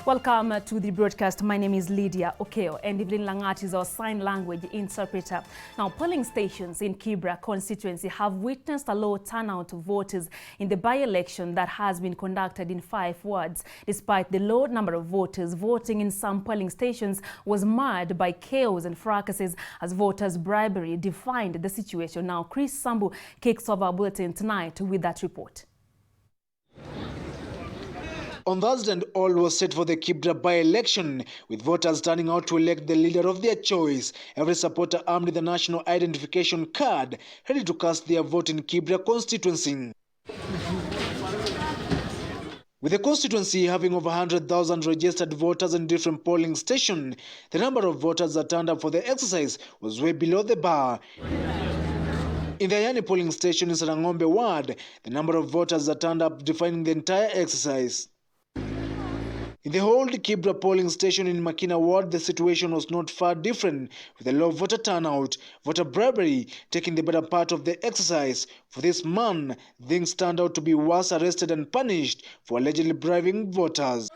Welcome to the broadcast. My name is Lydia Okeo, and Evelyn Langat is our sign language interpreter. Now, polling stations in Kibra Constituency have witnessed a low turnout of voters in the by-election that has been conducted in 5 wards. Despite the low number of voters, voting in some polling stations was marred by chaos and fracases as voters' bribery defined the situation. Now, Chris Sambu kicks off our bulletin tonight with that report. On Thursday, and all was set for the Kibra by-election, with voters turning out to elect the leader of their choice. Every supporter armed with a national identification card, ready to cast their vote in Kibra constituency. With the constituency having over 100,000 registered voters in different polling stations, the number of voters that turned up for the exercise was way below the bar. In the Ayani polling station in Sarangombe ward, the number of voters that turned up defining the entire exercise. In the old Kibra polling station in Makina ward, the situation was not far different, with a low voter turnout, voter bribery taking the better part of the exercise. For this man, things turned out to be worse, arrested and punished for allegedly bribing voters.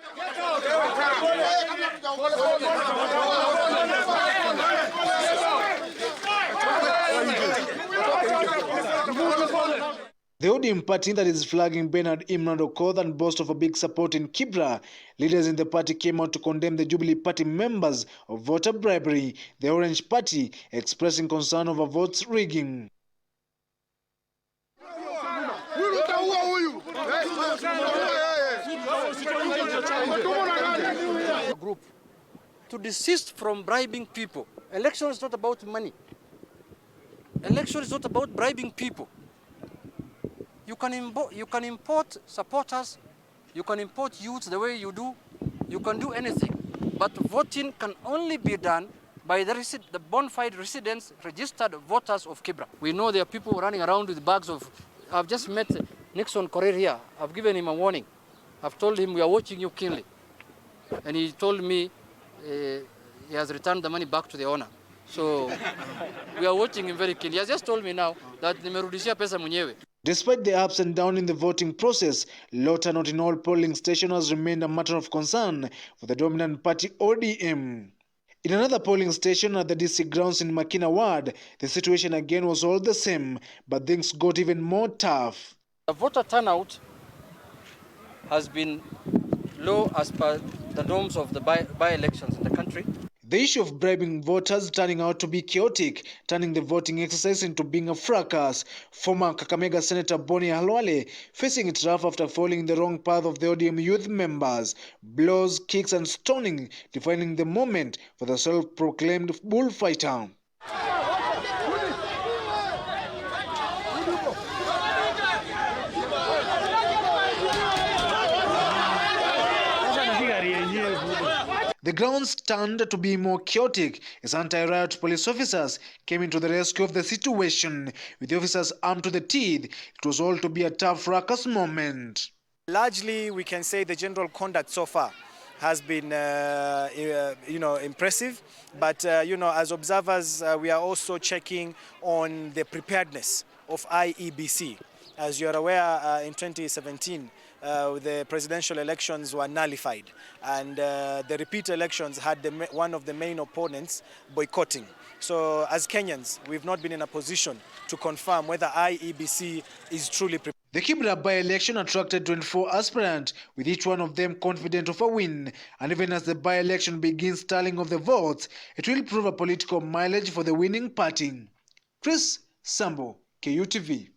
The ODM party that is flagging Bernard Imran Okoth and boast of a big support in Kibra. Leaders in the party came out to condemn the Jubilee Party members of voter bribery, the Orange Party expressing concern over votes rigging. Group to desist from bribing people. Election is not about money. Election is not about bribing people. You can import supporters, you can import youths the way you do, you can do anything. But voting can only be done by the bona fide residents, registered voters of Kibra. We know there are people running around with bags of... I've just met Nixon Korir here. I've given him a warning. I've told him we are watching you keenly. And he told me he has returned the money back to the owner. So we are watching him very keenly. He has just told me now that nimerudishia pesa mwenyewe. Despite the ups and downs in the voting process, low turnout in all polling stations has remained a matter of concern for the dominant party ODM. In another polling station at the DC grounds in Makina ward, the situation again was all the same, but things got even more tough. The voter turnout has been low as per the norms of the by-elections in the country. The issue of bribing voters turning out to be chaotic, turning the voting exercise into being a fracas. Former Kakamega Senator Bonnie Halwale facing it rough after following the wrong path of the ODM youth members. Blows, kicks and stoning defining the moment for the self-proclaimed bullfighter. The grounds turned to be more chaotic as anti-riot police officers came into the rescue of the situation. With the officers armed to the teeth, it was all to be a tough ruckus moment. Largely, we can say the general conduct so far has been, impressive. But, as observers, we are also checking on the preparedness of IEBC. As you are aware, in 2017, the presidential elections were nullified, and the repeat elections had one of the main opponents boycotting. So as Kenyans, we've not been in a position to confirm whether IEBC is truly prepared. The Kibra by-election attracted 24 aspirants, with each one of them confident of a win. And even as the by-election begins tallying of the votes, it will prove a political mileage for the winning party. Chris Sambu, KUTV.